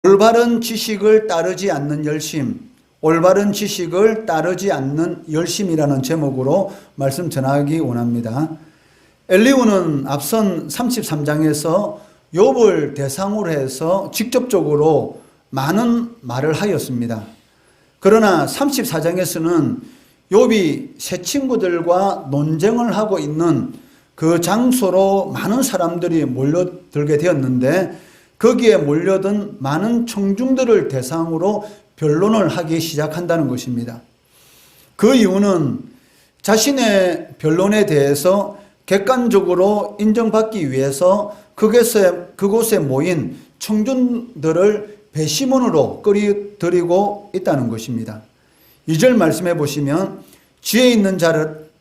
올바른 지식을 따르지 않는 열심, 올바른 지식을 따르지 않는 열심이라는 제목으로 말씀 전하기 원합니다. 엘리후는 앞선 33장에서 욥을 대상으로 해서 직접적으로 많은 말을 하였습니다. 그러나 34장에서는 욥이 새 친구들과 논쟁을 하고 있는 그 장소로 많은 사람들이 몰려들게 되었는데, 거기에 몰려든 많은 청중들을 대상으로 변론을 하기 시작한다는 것입니다. 그 이유는 자신의 변론에 대해서 객관적으로 인정받기 위해서 그곳에 모인 청중들을 배심원으로 끌어들이고 있다는 것입니다. 2절 말씀해 보시면, 지혜 있는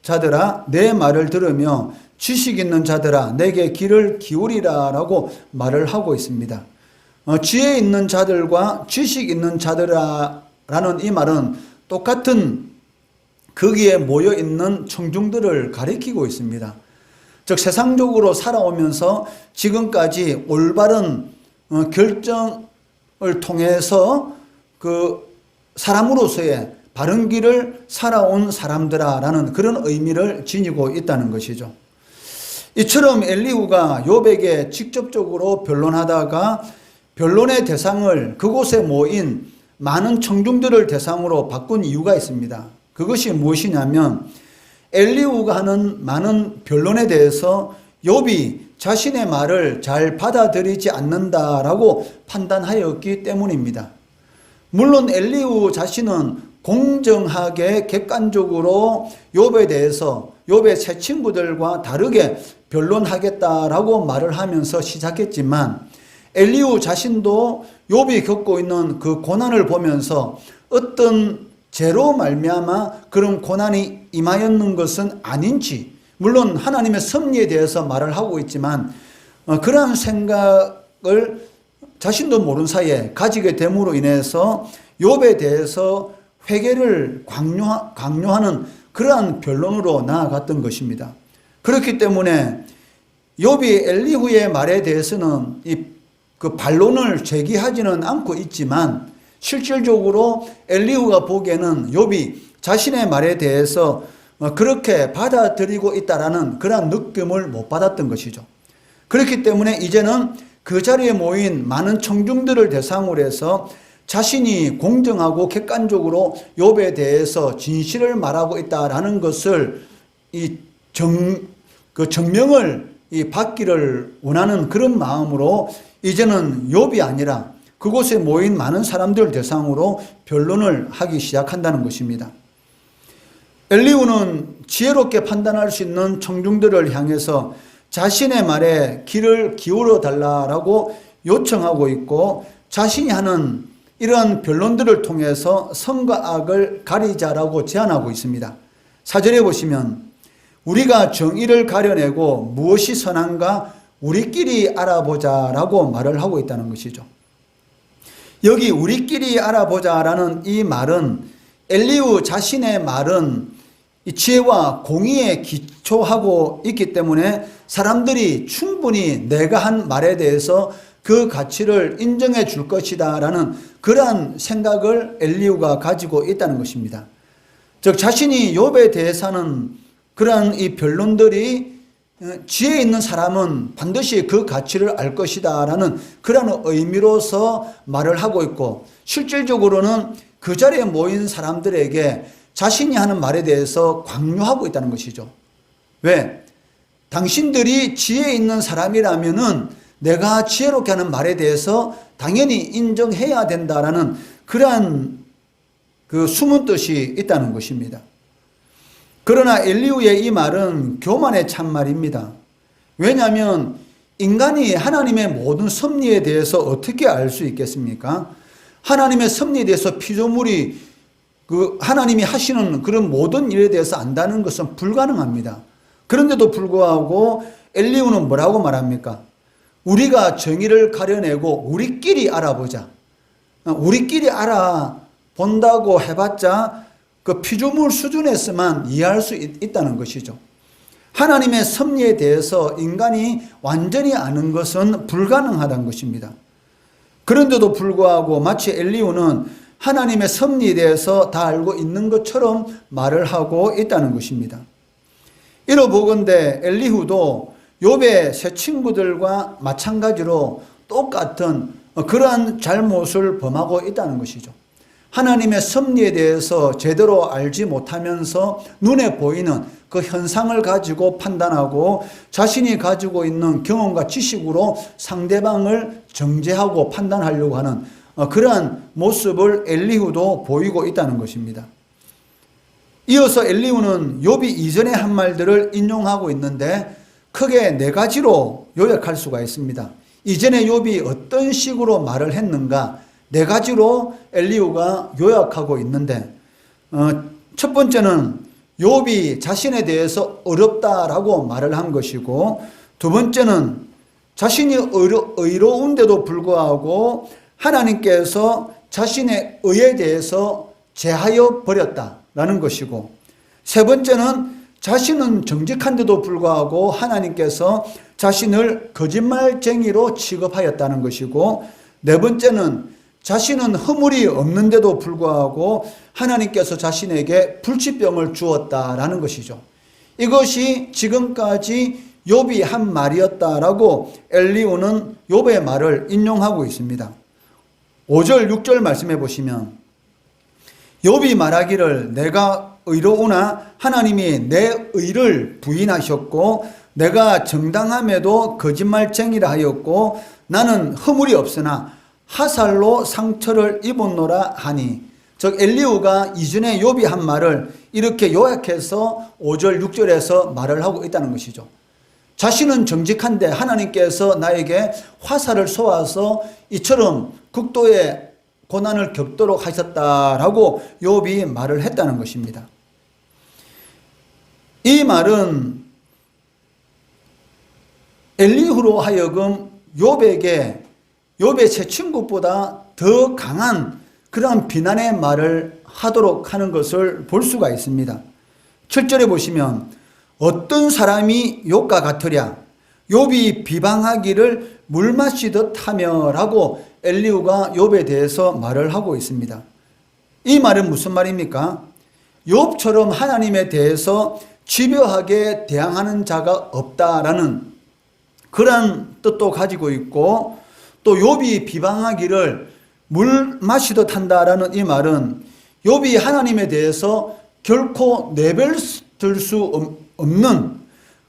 자들아 내 말을 들으며 지식 있는 자들아 내게 귀를 기울이라 라고 말을 하고 있습니다. 지혜 있는 자들과 지식 있는 자들아라는 이 말은 똑같은 거기에 모여있는 청중들을 가리키고 있습니다. 즉 세상적으로 살아오면서 지금까지 올바른 결정을 통해서 그 사람으로서의 바른 길을 살아온 사람들아라는 그런 의미를 지니고 있다는 것이죠. 이처럼 엘리후가 욥에게 직접적으로 변론하다가 변론의 대상을 그곳에 모인 많은 청중들을 대상으로 바꾼 이유가 있습니다. 그것이 무엇이냐면, 엘리후가 하는 많은 변론에 대해서 욥이 자신의 말을 잘 받아들이지 않는다라고 판단하였기 때문입니다. 물론 엘리후 자신은 공정하게 객관적으로 욥에 대해서 욥의 새 친구들과 다르게 변론하겠다라고 말을 하면서 시작했지만, 엘리후 자신도 욥이 겪고 있는 그 고난을 보면서 어떤 죄로 말미암아 그런 고난이 임하였는 것은 아닌지, 물론 하나님의 섭리에 대해서 말을 하고 있지만 그러한 생각을 자신도 모르는 사이에 가지게 됨으로 인해서 욥에 대해서 회개를 강요하는 그러한 변론으로 나아갔던 것입니다. 그렇기 때문에 욥이 엘리후의 말에 대해서는 그 반론을 제기하지는 않고 있지만, 실질적으로 엘리후가 보기에는 욥이 자신의 말에 대해서 그렇게 받아들이고 있다라는 그러한 느낌을 못 받았던 것이죠. 그렇기 때문에 이제는 그 자리에 모인 많은 청중들을 대상으로 해서 자신이 공정하고 객관적으로 욥에 대해서 진실을 말하고 있다라는 것을 증명을 받기를 원하는 그런 마음으로 이제는 욥이 아니라 그곳에 모인 많은 사람들 대상으로 변론을 하기 시작한다는 것입니다. 엘리후는 지혜롭게 판단할 수 있는 청중들을 향해서 자신의 말에 귀를 기울여 달라라고 요청하고 있고, 자신이 하는 이러한 변론들을 통해서 선과 악을 가리자라고 제안하고 있습니다. 4절에 보시면, 우리가 정의를 가려내고 무엇이 선한가 우리끼리 알아보자라고 말을 하고 있다는 것이죠. 여기 우리끼리 알아보자라는 이 말은, 엘리후 자신의 말은 이 지혜와 공의에 기초하고 있기 때문에 사람들이 충분히 내가 한 말에 대해서 그 가치를 인정해 줄 것이다 라는 그러한 생각을 엘리후가 가지고 있다는 것입니다. 즉 자신이 욥에 대해서는 그러한 이 변론들이 지혜 있는 사람은 반드시 그 가치를 알 것이다 라는 그런 의미로서 말을 하고 있고, 실질적으로는 그 자리에 모인 사람들에게 자신이 하는 말에 대해서 강요하고 있다는 것이죠. 왜? 당신들이 지혜 있는 사람이라면은 내가 지혜롭게 하는 말에 대해서 당연히 인정해야 된다라는 그러한 그 숨은 뜻이 있다는 것입니다. 그러나 엘리후의 이 말은 교만의 참말입니다. 왜냐하면 인간이 하나님의 모든 섭리에 대해서 어떻게 알 수 있겠습니까? 하나님의 섭리에 대해서 피조물이 하나님이 하시는 그런 모든 일에 대해서 안다는 것은 불가능합니다. 그런데도 불구하고 엘리후는 뭐라고 말합니까? 우리가 정의를 가려내고 우리끼리 알아보자. 우리끼리 알아본다고 해봤자 그 피조물 수준에서만 이해할 수 있다는 것이죠. 하나님의 섭리에 대해서 인간이 완전히 아는 것은 불가능하다는 것입니다. 그런데도 불구하고 마치 엘리후는 하나님의 섭리에 대해서 다 알고 있는 것처럼 말을 하고 있다는 것입니다. 이러보건대 엘리후도 욥의 세 친구들과 마찬가지로 똑같은 그러한 잘못을 범하고 있다는 것이죠. 하나님의 섭리에 대해서 제대로 알지 못하면서 눈에 보이는 그 현상을 가지고 판단하고 자신이 가지고 있는 경험과 지식으로 상대방을 정죄하고 판단하려고 하는 그러한 모습을 엘리후도 보이고 있다는 것입니다. 이어서 엘리후는 욥이 이전에 한 말들을 인용하고 있는데 크게 네 가지로 요약할 수가 있습니다. 이전에 욥이 어떤 식으로 말을 했는가 네 가지로 엘리후가 요약하고 있는데 첫 번째는 욥이 자신에 대해서 어렵다라고 말을 한 것이고, 두 번째는 자신이 의로운데도 불구하고 하나님께서 자신의 의에 대해서 제하여 버렸다라는 것이고, 세 번째는 자신은 정직한데도 불구하고 하나님께서 자신을 거짓말쟁이로 취급하였다는 것이고, 네 번째는 자신은 허물이 없는데도 불구하고 하나님께서 자신에게 불치병을 주었다라는 것이죠. 이것이 지금까지 욥이 한 말이었다라고 엘리후는 욥의 말을 인용하고 있습니다. 5절 6절 말씀해 보시면 욥이 말하기를 내가 의로우나 하나님이 내 의를 부인하셨고 내가 정당함에도 거짓말쟁이라 하였고 나는 허물이 없으나 하살로 상처를 입었노라 하니, 즉 엘리후가 이전에 욥이 한 말을 이렇게 요약해서 5절 6절에서 말을 하고 있다는 것이죠. 자신은 정직한데 하나님께서 나에게 화살을 쏘아서 이처럼 극도의 고난을 겪도록 하셨다라고 욥이 말을 했다는 것입니다. 이 말은 엘리후로 하여금 욥의 세 친구보다 더 강한 그러한 비난의 말을 하도록 하는 것을 볼 수가 있습니다. 7절에 보시면 어떤 사람이 욥과 같으랴 욥이 비방하기를 물 마시듯 하며 라고 엘리후가 욥에 대해서 말을 하고 있습니다. 이 말은 무슨 말입니까? 욥처럼 하나님에 대해서 집요하게 대항하는 자가 없다라는 그러한 뜻도 가지고 있고, 또 욥이 비방하기를 물 마시듯 한다라는 이 말은 욥이 하나님에 대해서 결코 내뱉을 수 없는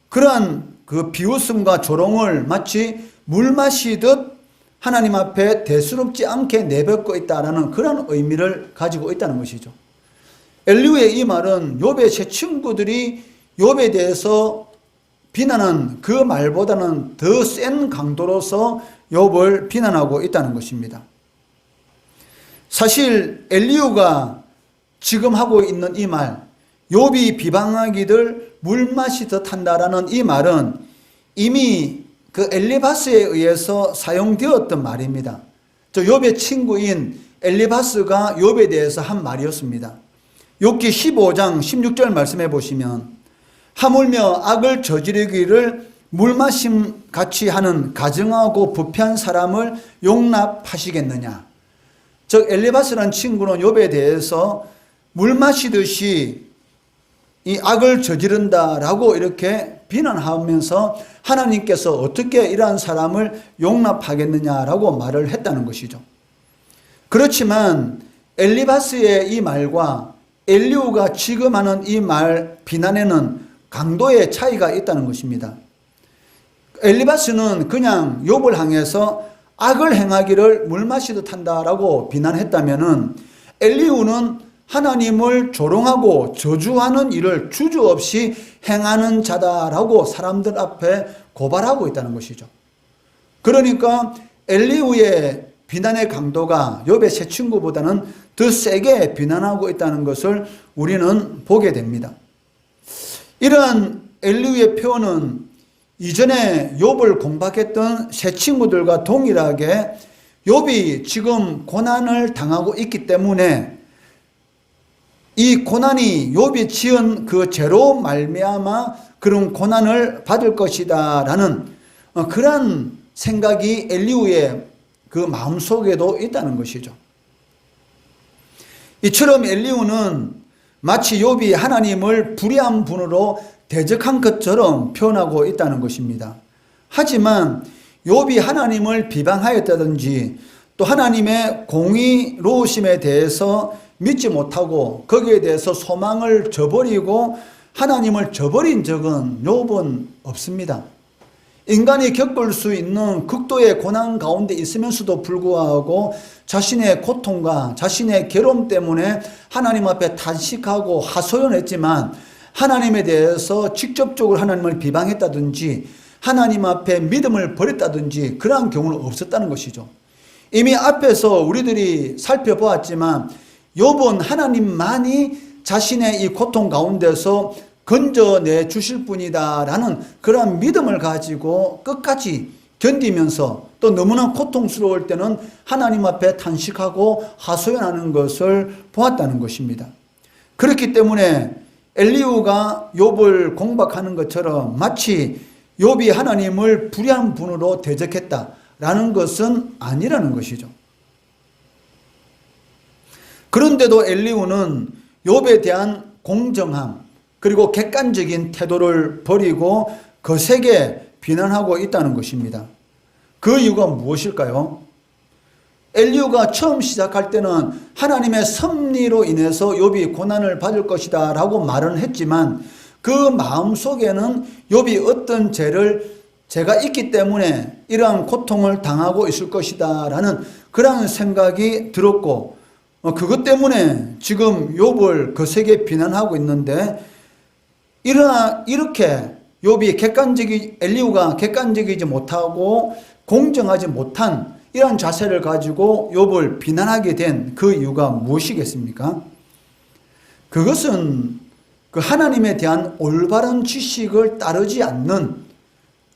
그러한 그 비웃음과 조롱을 마치 물 마시듯 하나님 앞에 대수롭지 않게 내뱉고 있다라는 그런 의미를 가지고 있다는 것이죠. 엘리후의 이 말은 욥의 세 친구들이 욥에 대해서 비난한 그 말보다는 더 센 강도로서 욥을 비난하고 있다는 것입니다. 사실 엘리후가 지금 하고 있는 이 말, 욥이 비방하기를 물 마시듯 한다라는 이 말은 이미 그 엘리바스에 의해서 사용되었던 말입니다. 저 욥의 친구인 엘리바스가 욥에 대해서 한 말이었습니다. 욥기 15장 16절 말씀해 보시면 하물며 악을 저지르기를 물마심 같이 하는 가증하고 부패한 사람을 용납하시겠느냐. 즉 엘리바스라는 친구는 욥에 대해서 물 마시듯이 이 악을 저지른다라고 이렇게 비난하면서 하나님께서 어떻게 이러한 사람을 용납하겠느냐라고 말을 했다는 것이죠. 그렇지만 엘리바스의 이 말과 엘리후가 지금 하는 이 말 비난에는 강도의 차이가 있다는 것입니다. 엘리바스는 그냥 욥을 향해서 악을 행하기를 물 마시듯 한다라고 비난했다면은 엘리후는 하나님을 조롱하고 저주하는 일을 주저없이 행하는 자다라고 사람들 앞에 고발하고 있다는 것이죠. 그러니까 엘리후의 비난의 강도가 욥의 세 친구보다는 더 세게 비난하고 있다는 것을 우리는 보게 됩니다. 이러한 엘리후의 표현은 이전에 욥을 공박했던 세 친구들과 동일하게 욥이 지금 고난을 당하고 있기 때문에 이 고난이 욥이 지은 그 죄로 말미암아 그런 고난을 받을 것이다 라는 그러한 생각이 엘리후의 그 마음속에도 있다는 것이죠. 이처럼 엘리후는 마치 욥이 하나님을 불의한 분으로 대적한 것처럼 표현하고 있다는 것입니다. 하지만 욥이 하나님을 비방하였다든지 또 하나님의 공의로우심에 대해서 믿지 못하고 거기에 대해서 소망을 저버리고 하나님을 저버린 적은 욥은 없습니다. 인간이 겪을 수 있는 극도의 고난 가운데 있으면서도 불구하고 자신의 고통과 자신의 괴로움 때문에 하나님 앞에 탄식하고 하소연했지만 하나님에 대해서 직접적으로 하나님을 비방했다든지 하나님 앞에 믿음을 버렸다든지 그러한 경우는 없었다는 것이죠. 이미 앞에서 우리들이 살펴보았지만 욥은 하나님만이 자신의 이 고통 가운데서 건져내 주실 분이다라는 그러한 믿음을 가지고 끝까지 견디면서 또 너무나 고통스러울 때는 하나님 앞에 탄식하고 하소연하는 것을 보았다는 것입니다. 그렇기 때문에 엘리후가 욥을 공박하는 것처럼 마치 욥이 하나님을 불의한 분으로 대적했다라는 것은 아니라는 것이죠. 그런데도 엘리후는 욥에 대한 공정함 그리고 객관적인 태도를 버리고 거세게 비난하고 있다는 것입니다. 그 이유가 무엇일까요? 엘리후가 처음 시작할 때는 하나님의 섭리로 인해서 욥이 고난을 받을 것이다 라고 말은 했지만 그 마음속에는 욥이 어떤 죄가 있기 때문에 이러한 고통을 당하고 있을 것이다 라는 그러한 생각이 들었고 그것 때문에 지금 욥을 거세게 비난하고 있는데 이렇게 엘리후가 객관적이지 못하고 공정하지 못한 이런 자세를 가지고 욥을 비난하게 된 그 이유가 무엇이겠습니까? 그것은 그 하나님에 대한 올바른 지식을 따르지 않는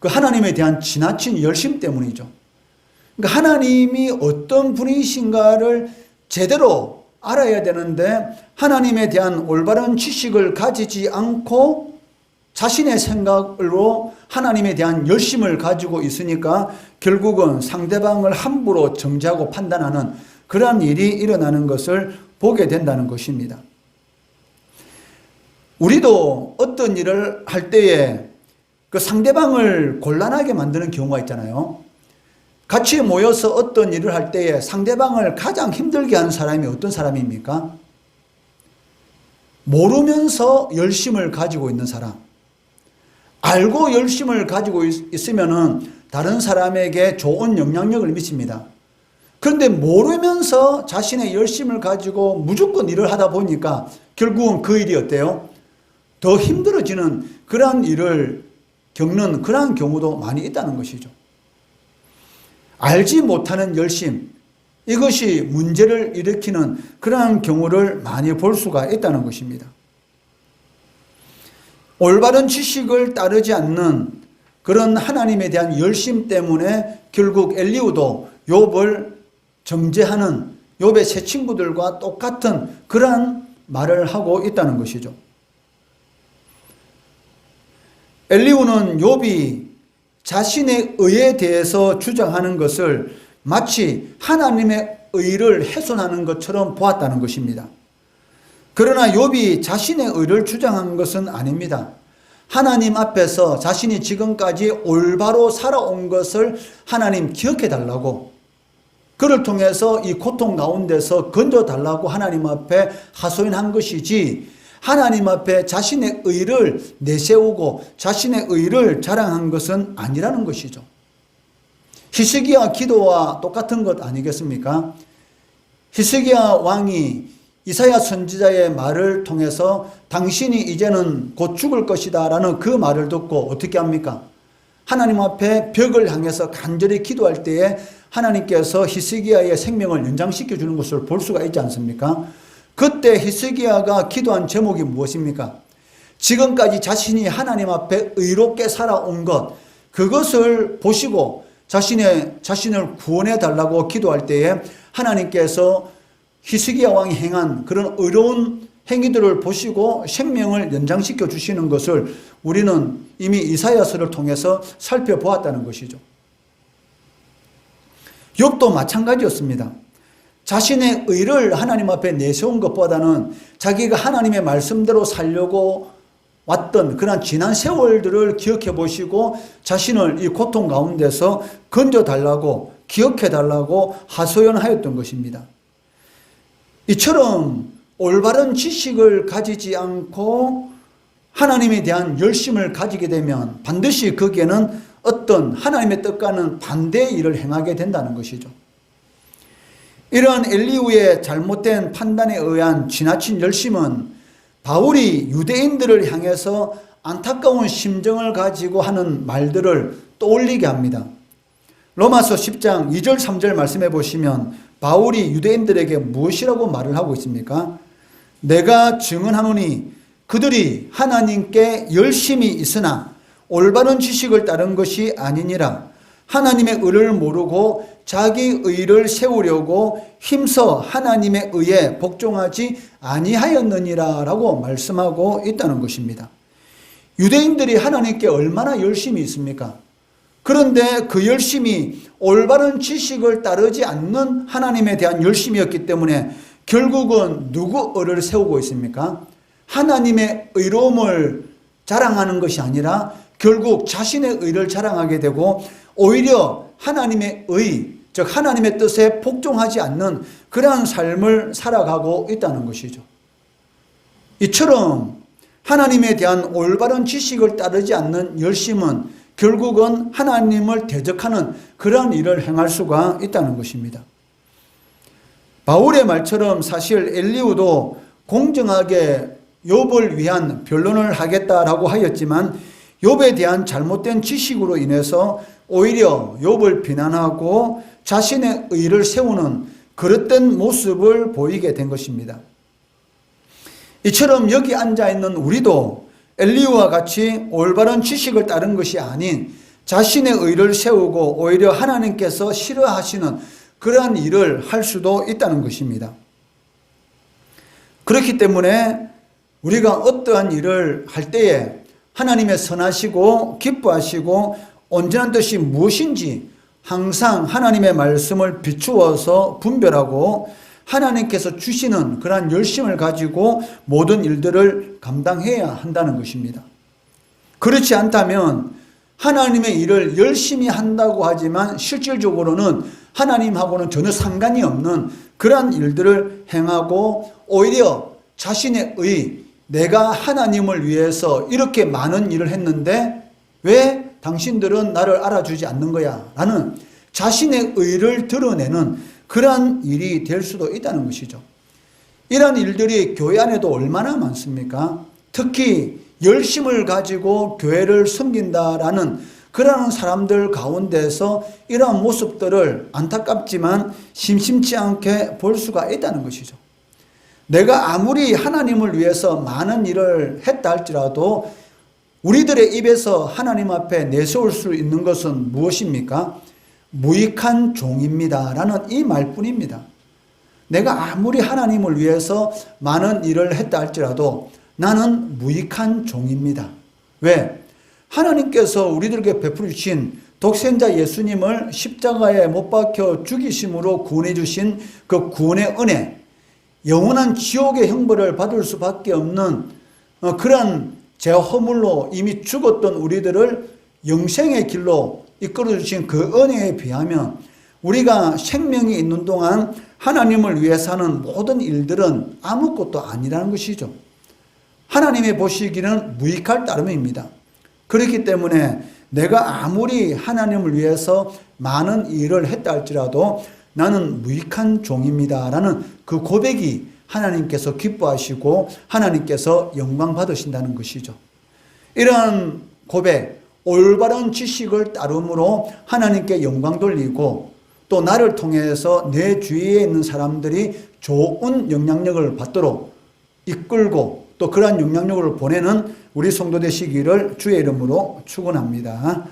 그 하나님에 대한 지나친 열심 때문이죠. 그러니까 하나님이 어떤 분이신가를 제대로 알아야 되는데 하나님에 대한 올바른 지식을 가지지 않고 자신의 생각으로 하나님에 대한 열심을 가지고 있으니까 결국은 상대방을 함부로 정죄하고 판단하는 그러한 일이 일어나는 것을 보게 된다는 것입니다. 우리도 어떤 일을 할 때에 그 상대방을 곤란하게 만드는 경우가 있잖아요. 같이 모여서 어떤 일을 할 때에 상대방을 가장 힘들게 하는 사람이 어떤 사람입니까? 모르면서 열심을 가지고 있는 사람. 알고 열심을 가지고 있으면은 다른 사람에게 좋은 영향력을 미칩니다. 그런데 모르면서 자신의 열심을 가지고 무조건 일을 하다 보니까 결국은 그 일이 어때요? 더 힘들어지는 그러한 일을 겪는 그러한 경우도 많이 있다는 것이죠. 알지 못하는 열심, 이것이 문제를 일으키는 그러한 경우를 많이 볼 수가 있다는 것입니다. 올바른 지식을 따르지 않는 그런 하나님에 대한 열심 때문에 결국 엘리후도 욥을 정죄하는 욥의 세 친구들과 똑같은 그러한 말을 하고 있다는 것이죠. 엘리후는 욥이 자신의 의에 대해서 주장하는 것을 마치 하나님의 의를 훼손하는 것처럼 보았다는 것입니다. 그러나 욥이 자신의 의를 주장한 것은 아닙니다. 하나님 앞에서 자신이 지금까지 올바로 살아온 것을 하나님 기억해 달라고, 그를 통해서 이 고통 가운데서 건져 달라고 하나님 앞에 하소연한 것이지 하나님 앞에 자신의 의를 내세우고 자신의 의를 자랑한 것은 아니라는 것이죠. 히스기야 기도와 똑같은 것 아니겠습니까? 히스기야 왕이 이사야 선지자의 말을 통해서 당신이 이제는 곧 죽을 것이다 라는 그 말을 듣고 어떻게 합니까? 하나님 앞에 벽을 향해서 간절히 기도할 때에 하나님께서 히스기야의 생명을 연장시켜 주는 것을 볼 수가 있지 않습니까? 그때 히스기야가 기도한 제목이 무엇입니까? 지금까지 자신이 하나님 앞에 의롭게 살아온 것, 그것을 보시고 자신을 구원해 달라고 기도할 때에 하나님께서 히스기야 왕이 행한 그런 의로운 행위들을 보시고 생명을 연장시켜 주시는 것을 우리는 이미 이사야서를 통해서 살펴보았다는 것이죠. 욥도 마찬가지였습니다. 자신의 의를 하나님 앞에 내세운 것보다는 자기가 하나님의 말씀대로 살려고 왔던 그런 지난 세월들을 기억해 보시고 자신을 이 고통 가운데서 건져달라고, 기억해달라고 하소연하였던 것입니다. 이처럼 올바른 지식을 가지지 않고 하나님에 대한 열심을 가지게 되면 반드시 거기에는 어떤 하나님의 뜻과는 반대의 일을 행하게 된다는 것이죠. 이러한 엘리후의 잘못된 판단에 의한 지나친 열심은 바울이 유대인들을 향해서 안타까운 심정을 가지고 하는 말들을 떠올리게 합니다. 로마서 10장 2절 3절 말씀해 보시면 바울이 유대인들에게 무엇이라고 말을 하고 있습니까? 내가 증언하노니 그들이 하나님께 열심히 있으나 올바른 지식을 따른 것이 아니니라. 하나님의 의를 모르고 자기 의를 세우려고 힘써 하나님의 의에 복종하지 아니하였느니라 라고 말씀하고 있다는 것입니다. 유대인들이 하나님께 얼마나 열심히 있습니까? 그런데 그 열심이 올바른 지식을 따르지 않는 하나님에 대한 열심이었기 때문에 결국은 누구 의를 세우고 있습니까? 하나님의 의로움을 자랑하는 것이 아니라 결국 자신의 의를 자랑하게 되고 오히려 하나님의 의, 즉 하나님의 뜻에 복종하지 않는 그러한 삶을 살아가고 있다는 것이죠. 이처럼 하나님에 대한 올바른 지식을 따르지 않는 열심은 결국은 하나님을 대적하는 그러한 일을 행할 수가 있다는 것입니다. 바울의 말처럼 사실 엘리후도 공정하게 욥을 위한 변론을 하겠다라고 하였지만 욥에 대한 잘못된 지식으로 인해서 오히려 욥을 비난하고 자신의 의를 세우는 그릇된 모습을 보이게 된 것입니다. 이처럼 여기 앉아있는 우리도 엘리후와 같이 올바른 지식을 따른 것이 아닌 자신의 의를 세우고 오히려 하나님께서 싫어하시는 그러한 일을 할 수도 있다는 것입니다. 그렇기 때문에 우리가 어떠한 일을 할 때에 하나님의 선하시고 기뻐하시고 온전한 뜻이 무엇인지 항상 하나님의 말씀을 비추어서 분별하고 하나님께서 주시는 그러한 열심을 가지고 모든 일들을 감당해야 한다는 것입니다. 그렇지 않다면 하나님의 일을 열심히 한다고 하지만 실질적으로는 하나님하고는 전혀 상관이 없는 그러한 일들을 행하고 오히려 자신의 의, 내가 하나님을 위해서 이렇게 많은 일을 했는데 왜 당신들은 나를 알아주지 않는 거야? 라는 자신의 의를 드러내는 그러한 일이 될 수도 있다는 것이죠. 이런 일들이 교회 안에도 얼마나 많습니까? 특히 열심을 가지고 교회를 섬긴다라는 그러한 사람들 가운데서 이러한 모습들을 안타깝지만 심심치 않게 볼 수가 있다는 것이죠. 내가 아무리 하나님을 위해서 많은 일을 했다 할지라도 우리들의 입에서 하나님 앞에 내세울 수 있는 것은 무엇입니까? 무익한 종입니다 라는 이 말뿐입니다. 내가 아무리 하나님을 위해서 많은 일을 했다 할지라도 나는 무익한 종입니다. 왜? 하나님께서 우리들에게 베풀어 주신 독생자 예수님을 십자가에 못 박혀 죽이심으로 구원해 주신 그 구원의 은혜, 영원한 지옥의 형벌을 받을 수밖에 없는 그런 죄 허물로 이미 죽었던 우리들을 영생의 길로 이끌어 주신 그 은혜에 비하면 우리가 생명이 있는 동안 하나님을 위해서 하는 모든 일들은 아무것도 아니라는 것이죠. 하나님의 보시기는 무익할 따름입니다. 그렇기 때문에 내가 아무리 하나님을 위해서 많은 일을 했다 할지라도 나는 무익한 종입니다 라는 그 고백이 하나님께서 기뻐하시고 하나님께서 영광 받으신다는 것이죠. 이러한 고백, 올바른 지식을 따름으로 하나님께 영광 돌리고 또 나를 통해서 내 주위에 있는 사람들이 좋은 영향력을 받도록 이끌고 또 그러한 영향력을 보내는 우리 성도 되시기를 주의 이름으로 축원합니다.